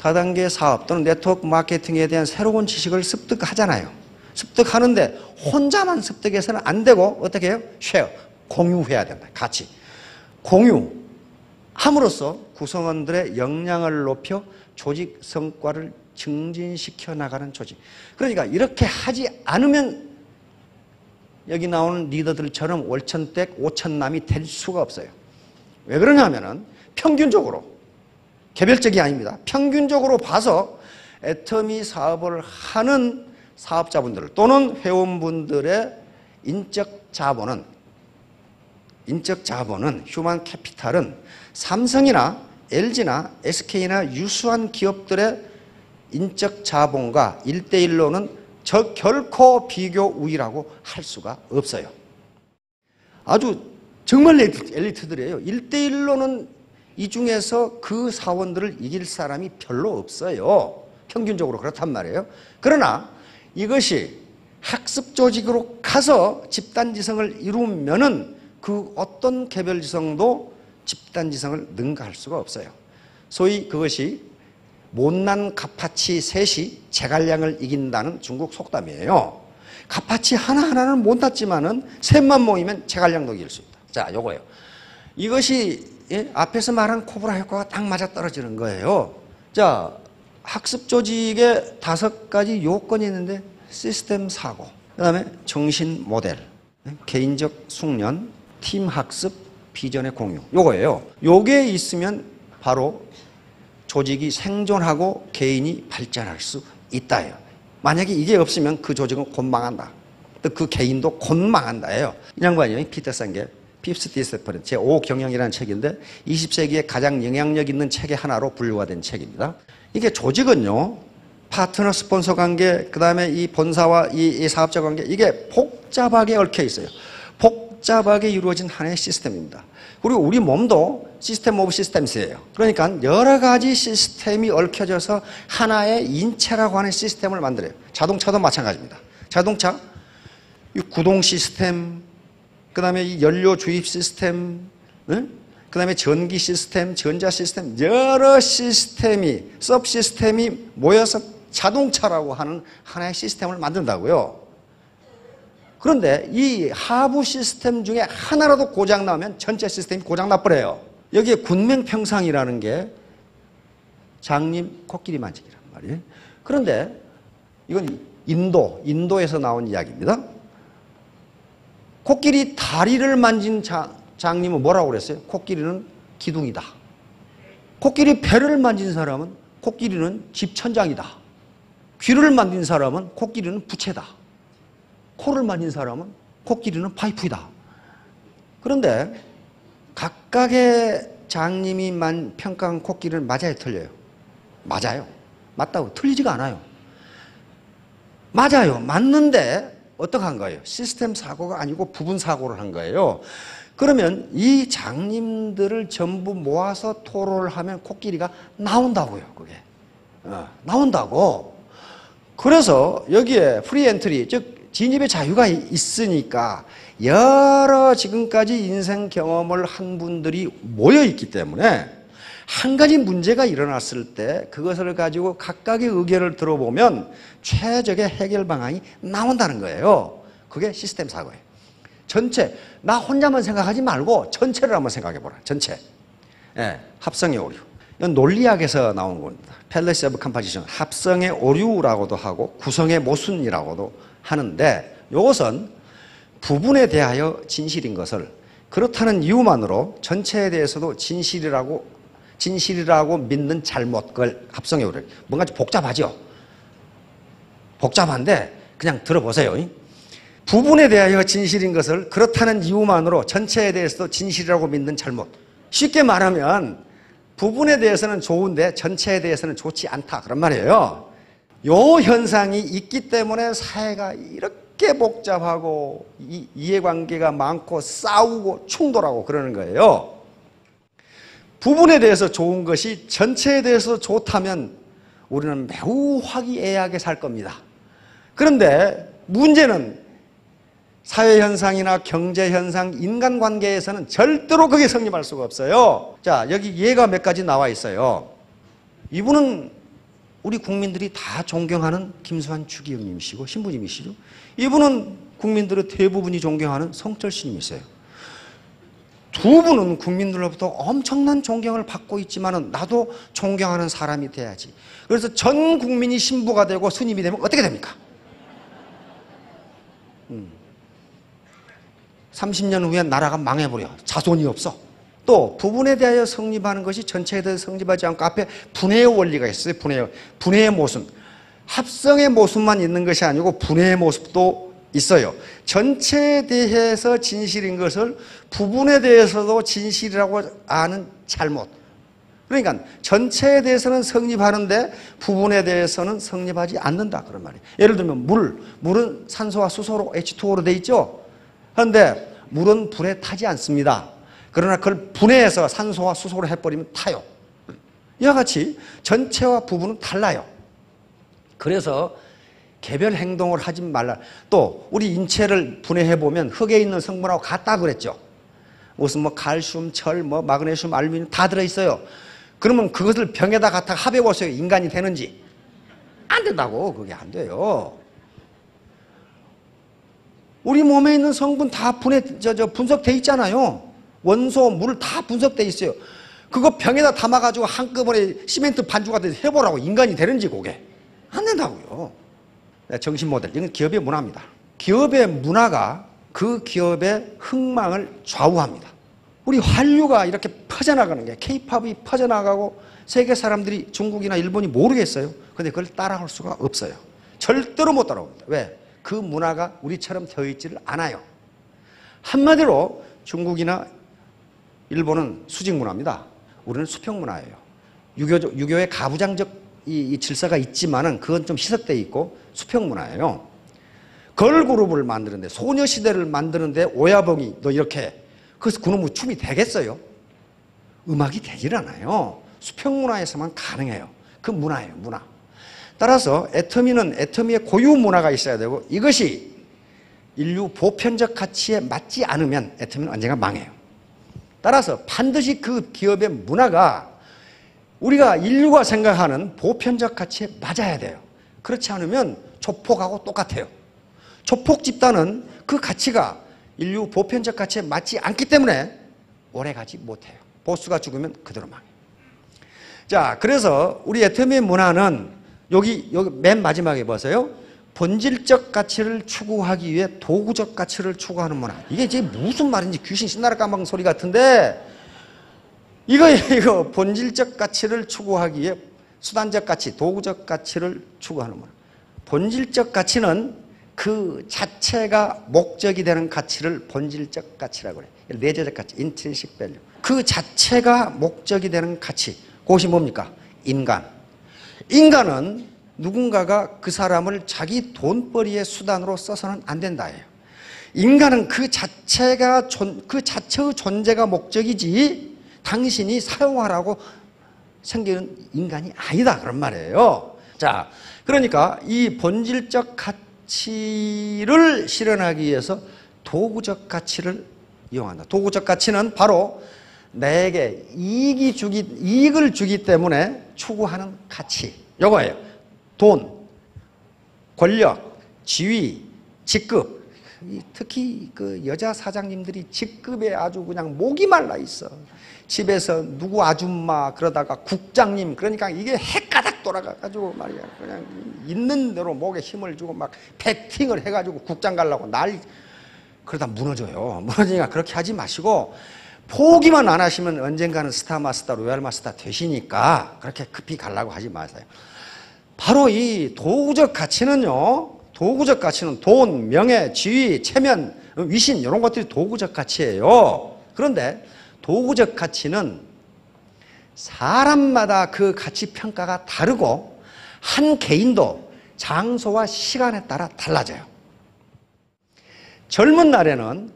다단계 사업 또는 네트워크 마케팅에 대한 새로운 지식을 습득하잖아요. 습득하는데 혼자만 습득해서는 안 되고 어떻게 해요? 쉐어, 공유해야 된다. 같이. 공유함으로써 구성원들의 역량을 높여 조직 성과를 증진시켜 나가는 조직. 그러니까 이렇게 하지 않으면 여기 나오는 리더들처럼 월천댁 오천남이 될 수가 없어요. 왜 그러냐면은 평균적으로, 개별적이 아닙니다. 평균적으로 봐서 애터미 사업을 하는 사업자분들 또는 회원분들의 인적 자본은 휴먼 캐피탈은 삼성이나 LG나 SK나 유수한 기업들의 인적 자본과 1대1로는 결코 비교 우위라고 할 수가 없어요. 아주 정말 엘리트들이에요. 1대1로는 이 중에서 그 사원들을 이길 사람이 별로 없어요. 평균적으로 그렇단 말이에요. 그러나 이것이 학습 조직으로 가서 집단지성을 이루면은 그 어떤 개별지성도 집단지성을 능가할 수가 없어요. 소위 그것이 못난 갓파치 셋이 제갈량을 이긴다는 중국 속담이에요. 갓파치 하나하나는 못났지만은 셋만 모이면 제갈량도 이길 수 있다. 자, 요거예요. 이것이 앞에서 말한 코브라 효과가 딱 맞아 떨어지는 거예요. 자, 학습 조직에 5가지 요건이 있는데 시스템 사고, 그 다음에 정신 모델, 개인적 숙련, 팀 학습, 비전의 공유. 요거예요. 요게 있으면 바로 조직이 생존하고 개인이 발전할 수 있다예요. 만약에 이게 없으면 그 조직은 곧 망한다. 또 그 개인도 곧 망한다예요. 이 양반이 피터 생게 Fifth Discipline 제5경영이라는 책인데 20세기에 가장 영향력 있는 책의 하나로 분류가 된 책입니다. 이게 조직은요, 파트너 스폰서 관계, 그 다음에 이 본사와 이 사업자 관계, 이게 복잡하게 얽혀 있어요. 복잡하게 이루어진 하나의 시스템입니다. 그리고 우리 몸도 시스템 오브 시스템스예요. 그러니까 여러 가지 시스템이 얽혀져서 하나의 인체라고 하는 시스템을 만들어요. 자동차도 마찬가지입니다. 자동차, 이 구동 시스템, 그 다음에 이 연료 주입 시스템, 그 다음에 전기 시스템, 전자 시스템, 여러 시스템이, 서브 시스템이 모여서 자동차라고 하는 하나의 시스템을 만든다고요. 그런데 이 하부 시스템 중에 하나라도 고장 나면 전체 시스템이 고장 나버려요. 여기에 군명평상이라는 게 장님 코끼리 만지기란 말이에요. 그런데 이건 인도에서 나온 이야기입니다. 코끼리 다리를 만진 장님은 뭐라고 그랬어요? 코끼리는 기둥이다. 코끼리 배를 만진 사람은 코끼리는 집천장이다. 귀를 만진 사람은 코끼리는 부채다. 코를 만진 사람은 코끼리는 파이프이다. 그런데 각각의 장님이 평가한 코끼리는 맞아요, 틀려요? 맞아요. 맞다고 틀리지가 않아요. 맞아요. 맞는데 어떻게 한 거예요? 시스템 사고가 아니고 부분 사고를 한 거예요. 그러면 이 장님들을 전부 모아서 토론을 하면 코끼리가 나온다고요. 그게 나온다고. 그래서 여기에 프리 엔트리, 즉 진입의 자유가 있으니까 여러 지금까지 인생 경험을 한 분들이 모여 있기 때문에 한 가지 문제가 일어났을 때 그것을 가지고 각각의 의견을 들어보면 최적의 해결 방안이 나온다는 거예요. 그게 시스템 사고예요. 전체, 나 혼자만 생각하지 말고 전체를 한번 생각해 보라. 전체. 예, 합성의 오류. 이건 논리학에서 나온 겁니다. 팰리시 오브 컴포지션. 합성의 오류라고도 하고 구성의 모순이라고도 하는데 이것은 부분에 대하여 진실인 것을 그렇다는 이유만으로 전체에 대해서도 진실이라고 믿는 잘못, 그걸 합성의 오류. 뭔가 좀 복잡하죠? 복잡한데 그냥 들어보세요. 부분에 대하여 진실인 것을 그렇다는 이유만으로 전체에 대해서도 진실이라고 믿는 잘못. 쉽게 말하면 부분에 대해서는 좋은데 전체에 대해서는 좋지 않다, 그런 말이에요. 요 현상이 있기 때문에 사회가 이렇게 복잡하고 이해관계가 많고 싸우고 충돌하고 그러는 거예요. 부분에 대해서 좋은 것이 전체에 대해서 좋다면 우리는 매우 화기애애하게 살 겁니다. 그런데 문제는 사회현상이나 경제현상, 인간관계에서는 절대로 그게 성립할 수가 없어요. 자, 여기 예가 몇 가지 나와 있어요. 이분은 우리 국민들이 다 존경하는 김수환 주기님이시고 신부님이시죠. 이분은 국민들의 대부분이 존경하는 성철 스님이세요. 두 분은 국민들로부터 엄청난 존경을 받고 있지만은 나도 존경하는 사람이 돼야지. 그래서 전 국민이 신부가 되고 스님이 되면 어떻게 됩니까? 30년 후에 나라가 망해버려. 자손이 없어. 또 부분에 대하여 성립하는 것이 전체에 대해서 성립하지 않고 앞에 분해의 원리가 있어요. 분해의 모순. 합성의 모순만 있는 것이 아니고 분해의 모습도 있어요. 전체에 대해서 진실인 것을 부분에 대해서도 진실이라고 아는 잘못. 그러니까 전체에 대해서는 성립하는데 부분에 대해서는 성립하지 않는다, 그런 말이에요. 예를 들면 물은 산소와 수소로 H2O로 돼 있죠. 그런데 물은 불에 타지 않습니다. 그러나 그걸 분해해서 산소와 수소로 해버리면 타요. 이와 같이 전체와 부분은 달라요. 그래서 개별 행동을 하지 말라. 또 우리 인체를 분해해보면 흙에 있는 성분하고 같다 그랬죠. 무슨 칼슘, 철, 마그네슘, 알루미늄 다 들어있어요. 그러면 그것을 병에다 갖다가 합해보세요. 인간이 되는지. 안 된다고. 그게 안 돼요. 우리 몸에 있는 성분 다 분석돼 있잖아요. 원소, 물 다 분석돼 있어요. 그거 병에다 담아가지고 한꺼번에 시멘트 반죽 같은 데 해보라고. 인간이 되는지 그게. 안 된다고요. 정신 모델. 이건 기업의 문화입니다. 기업의 문화가 그 기업의 흥망을 좌우합니다. 우리 한류가 이렇게 퍼져나가는 게, K-팝이 퍼져나가고 세계 사람들이 중국이나 일본이 모르겠어요. 근데 그걸 따라갈 수가 없어요. 절대로 못 따라옵니다. 왜? 그 문화가 우리처럼 되어 있지를 않아요. 한마디로 중국이나 일본은 수직 문화입니다. 우리는 수평 문화예요. 유교의 가부장적 이 질서가 있지만은 그건 좀 희석되어 있고 수평 문화예요. 걸그룹을 만드는데, 소녀시대를 만드는데 오야봉이 너 이렇게, 그래서 그놈의 춤이 되겠어요? 음악이 되질 않아요. 수평 문화에서만 가능해요. 그 문화예요, 문화. 따라서 애터미는 애터미의 고유 문화가 있어야 되고, 이것이 인류 보편적 가치에 맞지 않으면 애터미는 언젠가 망해요. 따라서 반드시 그 기업의 문화가 우리가 인류가 생각하는 보편적 가치에 맞아야 돼요. 그렇지 않으면 조폭하고 똑같아요. 조폭 집단은 그 가치가 인류 보편적 가치에 맞지 않기 때문에 오래가지 못해요. 보스가 죽으면 그대로 망해요. 자, 그래서 우리 애터미의 문화는 여기 맨 마지막에 보세요. 본질적 가치를 추구하기 위해 도구적 가치를 추구하는 문화. 이게 이제 무슨 말인지 귀신 신나라 까먹은 소리 같은데, 이거 본질적 가치를 추구하기 위해 수단적 가치, 도구적 가치를 추구하는 문화. 본질적 가치는 그 자체가 목적이 되는 가치를 본질적 가치라고 그래요. 내재적 가치, intrinsic value. 그 자체가 목적이 되는 가치. 그것이 뭡니까? 인간. 인간은 누군가가 그 사람을 자기 돈벌이의 수단으로 써서는 안 된다예요. 인간은 그 자체의 존재가 목적이지 당신이 사용하라고 생기는 인간이 아니다 그런 말이에요. 자, 그러니까 이 본질적 가치를 실현하기 위해서 도구적 가치를 이용한다. 도구적 가치는 바로 내게 이익을 주기 때문에 추구하는 가치. 요거예요. 돈, 권력, 지위, 직급. 특히 그 여자 사장님들이 직급에 아주 그냥 목이 말라 있어. 집에서 누구 아줌마 그러다가 국장님, 그러니까 이게 헷가닥 돌아가가지고 말이야. 그냥 있는 대로 목에 힘을 주고 막 패팅을 해가지고 국장 가려고 그러다 무너져요. 무너지니까 그렇게 하지 마시고 포기만 안 하시면 언젠가는 스타 마스터, 로얄 마스터 되시니까 그렇게 급히 가려고 하지 마세요. 바로 이 도구적 가치는요, 도구적 가치는 돈, 명예, 지위, 체면, 위신 이런 것들이 도구적 가치예요. 그런데 도구적 가치는 사람마다 그 가치 평가가 다르고 한 개인도 장소와 시간에 따라 달라져요. 젊은 날에는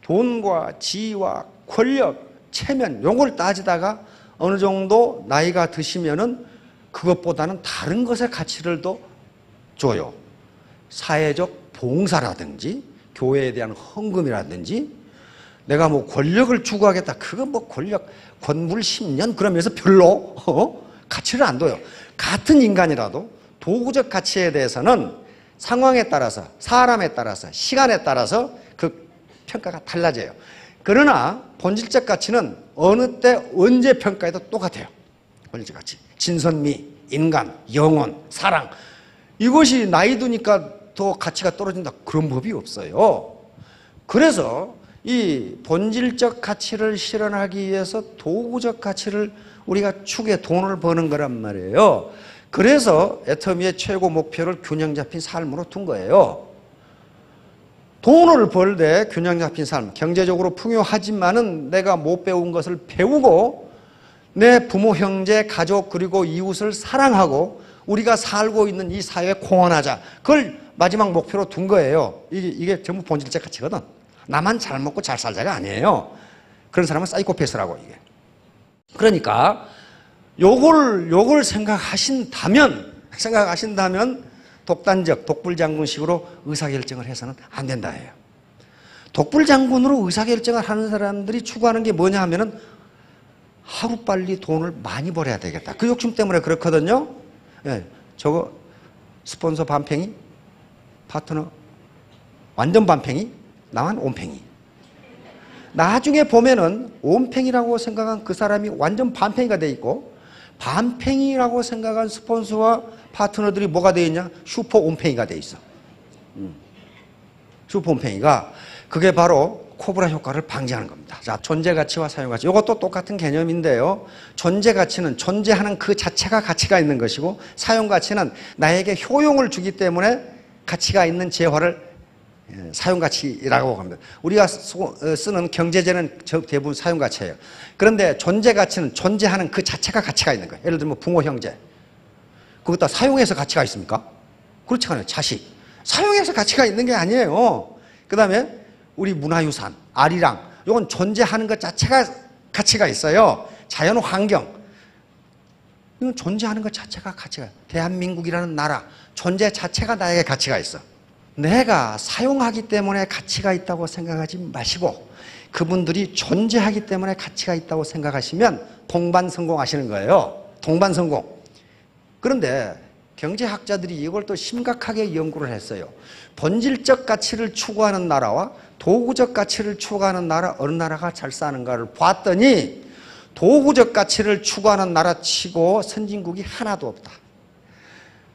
돈과 지위와 권력, 체면 요걸 따지다가 어느 정도 나이가 드시면은 그것보다는 다른 것의 가치를 더 줘요. 사회적 봉사라든지 교회에 대한 헌금이라든지 내가 뭐 권력을 추구하겠다. 그건 뭐 권력, 권물 10년 그러면서 별로 가치를 안 둬요. 같은 인간이라도 도구적 가치에 대해서는 상황에 따라서, 사람에 따라서, 시간에 따라서 그 평가가 달라져요. 그러나 본질적 가치는 어느 때 언제 평가해도 똑같아요. 본질적 가치. 진선미, 인간, 영혼, 사랑. 이것이 나이 드니까 더 가치가 떨어진다. 그런 법이 없어요. 그래서 이 본질적 가치를 실현하기 위해서 도구적 가치를 우리가 추구해 돈을 버는 거란 말이에요. 그래서 애터미의 최고 목표를 균형 잡힌 삶으로 둔 거예요. 돈을 벌 때 균형 잡힌 삶, 경제적으로 풍요하지만은 내가 못 배운 것을 배우고 내 부모, 형제, 가족 그리고 이웃을 사랑하고 우리가 살고 있는 이 사회에 공헌하자. 그걸 마지막 목표로 둔 거예요. 이게 전부 본질적 가치거든. 나만 잘 먹고 잘 살자가 아니에요. 그런 사람은 사이코패스라고 이게. 그러니까 요걸 생각하신다면 독단적, 독불장군식으로 의사결정을 해서는 안 된다예요. 독불장군으로 의사결정을 하는 사람들이 추구하는 게 뭐냐 하면은 하루빨리 돈을 많이 벌어야 되겠다. 그 욕심 때문에 그렇거든요. 예, 저거 스폰서 반팽이, 파트너 완전 반팽이, 나만 온팽이. 나중에 보면은 온팽이라고 생각한 그 사람이 완전 반팽이가 돼 있고 반팽이라고 생각한 스폰서와 파트너들이 뭐가 돼 있냐? 슈퍼 온팽이가 돼 있어. 슈퍼 온팽이가 그게 바로 코브라 효과를 방지하는 겁니다. 자, 존재 가치와 사용 가치. 이것도 똑같은 개념인데요. 존재 가치는 존재하는 그 자체가 가치가 있는 것이고 사용 가치는 나에게 효용을 주기 때문에 가치가 있는 재화를 사용 가치라고 합니다. 우리가 쓰는 경제재는 대부분 사용 가치예요. 그런데 존재 가치는 존재하는 그 자체가 가치가 있는 거예요. 예를 들면 부모, 형제. 그것도 사용해서 가치가 있습니까? 그렇지 않아요. 자식. 사용해서 가치가 있는 게 아니에요. 그 다음에 우리 문화유산, 아리랑. 이건 존재하는 것 자체가 가치가 있어요. 자연 환경. 이건 존재하는 것 자체가 가치가 있어요. 대한민국이라는 나라. 존재 자체가 나에게 가치가 있어. 내가 사용하기 때문에 가치가 있다고 생각하지 마시고 그분들이 존재하기 때문에 가치가 있다고 생각하시면 동반성공하시는 거예요. 동반성공. 그런데 경제학자들이 이걸 또 심각하게 연구를 했어요. 본질적 가치를 추구하는 나라와 도구적 가치를 추구하는 나라, 어느 나라가 잘 사는가를 봤더니 도구적 가치를 추구하는 나라 치고 선진국이 하나도 없다.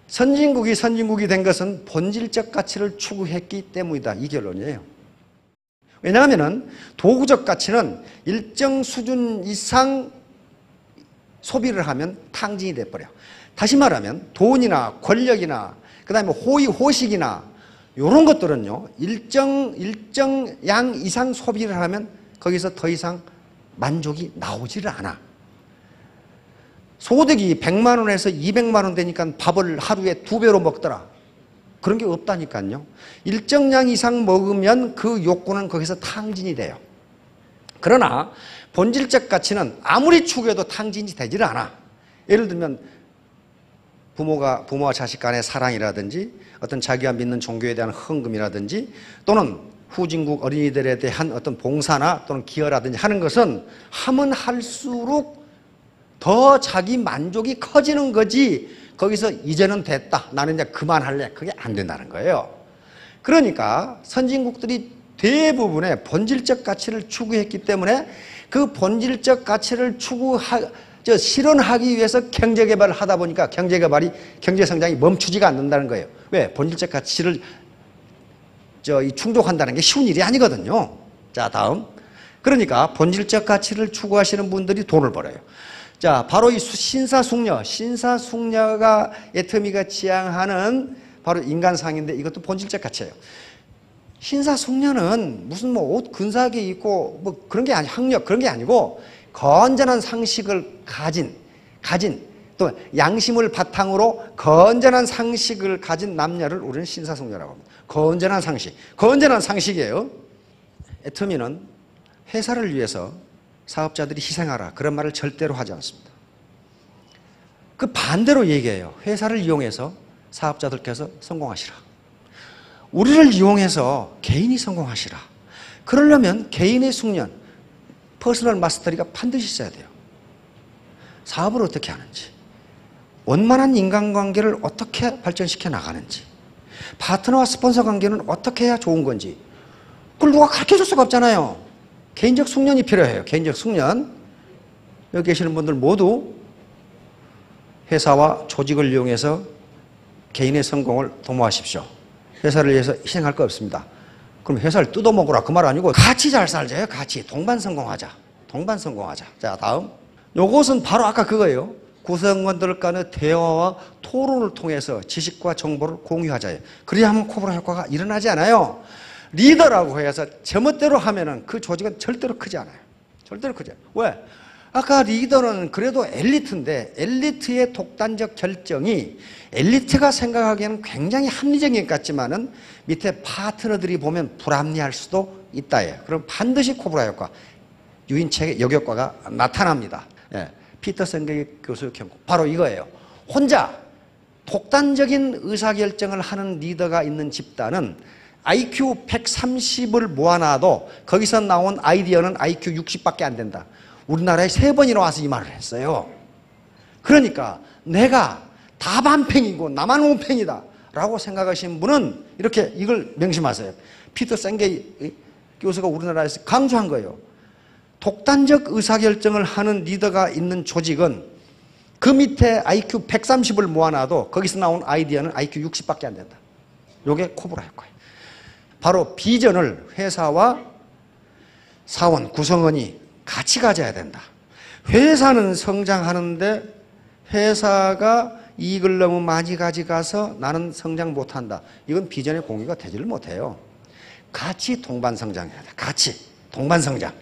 선진국이 된 것은 본질적 가치를 추구했기 때문이다. 이 결론이에요. 왜냐하면 도구적 가치는 일정 수준 이상 소비를 하면 탕진이 돼버려. 다시 말하면 돈이나 권력이나 그 다음에 호의, 호식이나 이런 것들은요. 일정 양 이상 소비를 하면 거기서 더 이상 만족이 나오지를 않아. 소득이 100만 원에서 200만 원 되니까 밥을 하루에 2배로 먹더라. 그런 게 없다니까요. 일정량 이상 먹으면 그 욕구는 거기서 탕진이 돼요. 그러나 본질적 가치는 아무리 추구해도 탕진이 되질 않아. 예를 들면 부모와 자식 간의 사랑이라든지 어떤 자기가 믿는 종교에 대한 헌금이라든지 또는 후진국 어린이들에 대한 어떤 봉사나 또는 기여라든지 하는 것은 하면 할수록 더 자기 만족이 커지는 거지 거기서 이제는 됐다. 나는 이제 그만할래. 그게 안 된다는 거예요. 그러니까 선진국들이 대부분의 본질적 가치를 추구했기 때문에 그 본질적 가치를 실현하기 위해서 경제개발을 하다 보니까 경제성장이 멈추지가 않는다는 거예요. 왜? 본질적 가치를 충족한다는 게 쉬운 일이 아니거든요. 자, 다음. 그러니까 본질적 가치를 추구하시는 분들이 돈을 벌어요. 자, 바로 이 신사숙녀가 애터미가 지향하는 바로 인간상인데 이것도 본질적 가치예요. 신사숙녀는 무슨 옷 근사하게 입고 그런 게 학력 그런 게 아니고 건전한 상식을 가진 또 양심을 바탕으로 건전한 상식을 가진 남녀를 우리는 신사숙녀라고 합니다. 건전한 상식이에요. 애터미는 회사를 위해서 사업자들이 희생하라 그런 말을 절대로 하지 않습니다. 그 반대로 얘기해요. 회사를 이용해서 사업자들께서 성공하시라. 우리를 이용해서 개인이 성공하시라. 그러려면 개인의 숙련, 퍼스널 마스터리가 반드시 있어야 돼요. 사업을 어떻게 하는지, 원만한 인간관계를 어떻게 발전시켜 나가는지, 파트너와 스폰서 관계는 어떻게 해야 좋은 건지 그걸 누가 가르쳐줄 수가 없잖아요. 개인적 숙련이 필요해요. 개인적 숙련. 여기 계시는 분들 모두 회사와 조직을 이용해서 개인의 성공을 도모하십시오. 회사를 위해서 희생할 거 없습니다. 그럼 회사를 뜯어먹으라 그 말 아니고 같이 잘 살자요. 같이 동반성공하자. 자, 다음. 요것은 바로 아까 그거예요. 구성원들 간의 대화와 토론을 통해서 지식과 정보를 공유하자요. 그래야만 코브라 효과가 일어나지 않아요. 리더라고 해서 제멋대로 하면은 그 조직은 절대로 크지 않아요. 절대로 크지 않아요. 왜? 아까 리더는 그래도 엘리트인데 엘리트의 독단적 결정이 엘리트가 생각하기에는 굉장히 합리적인 것 같지만은 밑에 파트너들이 보면 불합리할 수도 있다예요. 그럼 반드시 코브라 효과, 유인책의 역효과가 나타납니다. 예. 피터 샌게이 교수의 경고 바로 이거예요. 혼자 독단적인 의사결정을 하는 리더가 있는 집단은 IQ 130을 모아놔도 거기서 나온 아이디어는 IQ 60밖에 안 된다. 우리나라에 3번이나 와서 이 말을 했어요. 그러니까 내가 다 반팽이고 나만 온팽이다 라고 생각하시는 분은 이렇게 이걸 명심하세요. 피터 샌게이 교수가 우리나라에서 강조한 거예요. 독단적 의사결정을 하는 리더가 있는 조직은 그 밑에 IQ 130을 모아놔도 거기서 나온 아이디어는 IQ 60밖에 안 된다. 이게 코브라 효과예요. 바로 비전을 회사와 사원, 구성원이 같이 가져야 된다. 회사는 성장하는데 회사가 이익을 너무 많이 가져가서 나는 성장 못한다. 이건 비전의 공유가 되지를 못해요. 같이 동반성장해야 돼. 같이 동반성장.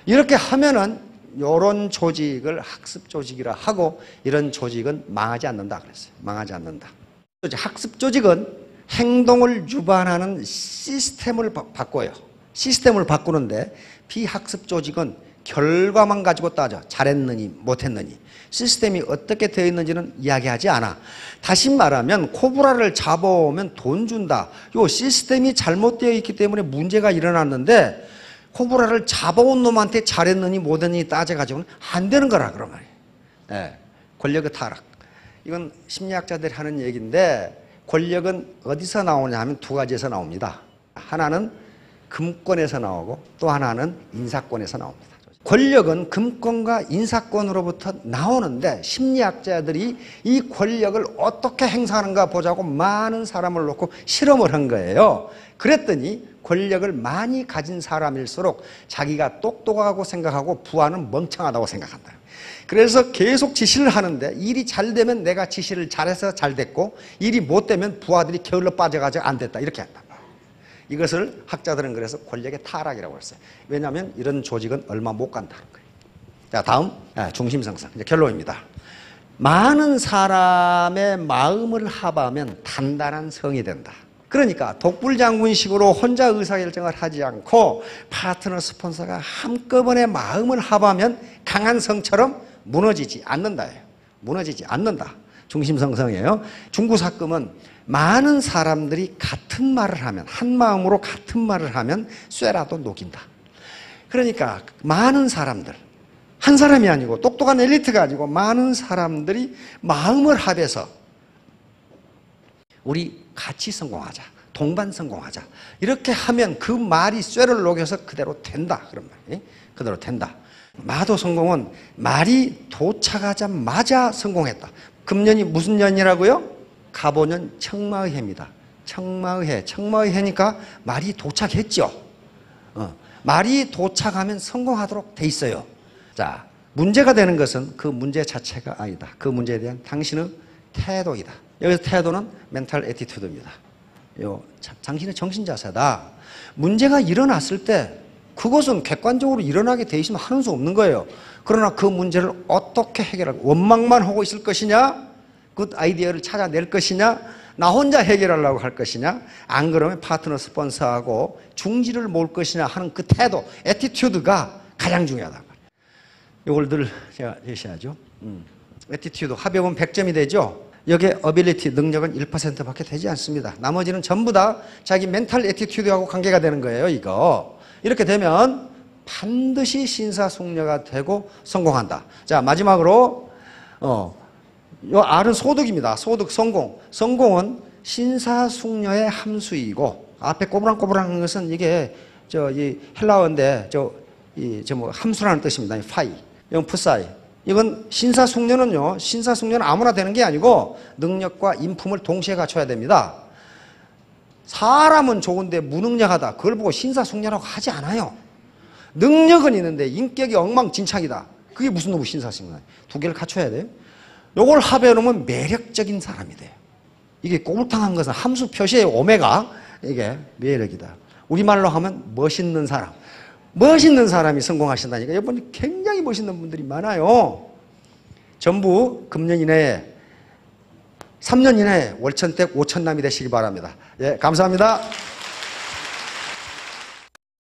이렇게 하면은 이런 조직을 학습 조직이라 하고 이런 조직은 망하지 않는다 그랬어요. 망하지 않는다. 학습 조직은 행동을 유발하는 시스템을 바꿔요. 시스템을 바꾸는데 비학습 조직은 결과만 가지고 따져. 잘했느니 못했느니. 시스템이 어떻게 되어 있는지는 이야기하지 않아. 다시 말하면 코브라를 잡아오면 돈 준다. 요 시스템이 잘못되어 있기 때문에 문제가 일어났는데 코브라를 잡아온 놈한테 잘했느니 못했느니 따져가지고는 안 되는 거라 그런 말이에요. 네. 권력의 타락. 이건 심리학자들이 하는 얘기인데 권력은 어디서 나오냐 하면 2가지에서 나옵니다. 하나는 금권에서 나오고 또 하나는 인사권에서 나옵니다. 권력은 금권과 인사권으로부터 나오는데 심리학자들이 이 권력을 어떻게 행사하는가 보자고 많은 사람을 놓고 실험을 한 거예요. 그랬더니 권력을 많이 가진 사람일수록 자기가 똑똑하고 생각하고 부하는 멍청하다고 생각한다. 그래서 계속 지시를 하는데 일이 잘 되면 내가 지시를 잘해서 잘 됐고 일이 못 되면 부하들이 게을러 빠져가지고 안 됐다 이렇게 한다. 이것을 학자들은 그래서 권력의 타락이라고 했어요. 왜냐하면 이런 조직은 얼마 못 간다는 거예요. 자, 다음 중심성상. 이제 결론입니다. 많은 사람의 마음을 합하면 단단한 성이 된다. 그러니까 독불장군식으로 혼자 의사결정을 하지 않고 파트너 스폰서가 한꺼번에 마음을 합하면 강한 성처럼 무너지지 않는다예요. 무너지지 않는다. 중심성성이에요. 중구사금은 많은 사람들이 같은 말을 하면, 한 마음으로 같은 말을 하면 쇠라도 녹인다. 그러니까 많은 사람들, 한 사람이 아니고 똑똑한 엘리트가 아니고 많은 사람들이 마음을 합해서 우리 같이 성공하자. 동반 성공하자. 이렇게 하면 그 말이 쇠를 녹여서 그대로 된다. 그런 말이. 그대로 된다. 마도 성공은 말이 도착하자마자 성공했다. 금년이 무슨 년이라고요? 갑오년 청마의해입니다. 청마의해. 청마의해니까 말이 도착했죠. 말이 도착하면 성공하도록 돼 있어요. 자, 문제가 되는 것은 그 문제 자체가 아니다. 그 문제에 대한 당신의 태도이다. 여기서 태도는 멘탈 애티튜드입니다. 당신의 정신자세다. 문제가 일어났을 때 그것은 객관적으로 일어나게 돼 있으면 하는 수 없는 거예요. 그러나 그 문제를 어떻게 해결하고 원망만 하고 있을 것이냐? 굿 아이디어를 찾아낼 것이냐? 나 혼자 해결하려고 할 것이냐? 안 그러면 파트너 스폰서하고 중지를 모을 것이냐 하는 그 태도, 애티튜드가 가장 중요하다. 이걸 늘 제가 제시하죠. 애티튜드 합의하면 100점이 되죠. 여기에 어빌리티, 능력은 1%밖에 되지 않습니다. 나머지는 전부 다 자기 멘탈 애티튜드하고 관계가 되는 거예요. 이거. 이렇게 되면 반드시 신사숙녀가 되고 성공한다. 자, 마지막으로 요 R은 소득입니다. 소득, 성공. 성공은 신사숙녀의 함수이고 앞에 꼬부랑꼬부랑한 것은 이게 이 헬라어인데 뭐 함수라는 뜻입니다. 파이. 이건 푸사이. 이건 신사숙녀는요. 신사숙녀는 아무나 되는 게 아니고 능력과 인품을 동시에 갖춰야 됩니다. 사람은 좋은데 무능력하다. 그걸 보고 신사숙녀라고 하지 않아요. 능력은 있는데 인격이 엉망진창이다. 그게 무슨 놈의 신사숙녀야. 두 개를 갖춰야 돼요. 요걸 합해 놓으면 매력적인 사람이 돼요. 이게 꼬불탕한 것은 함수 표시의 오메가. 이게 매력이다. 우리말로 하면 멋있는 사람. 멋있는 사람이 성공하신다니까. 이번 굉장히 멋있는 분들이 많아요. 전부 금년 이내에 3년 이내에 월천댁 5천남이 되시기 바랍니다. 예, 감사합니다.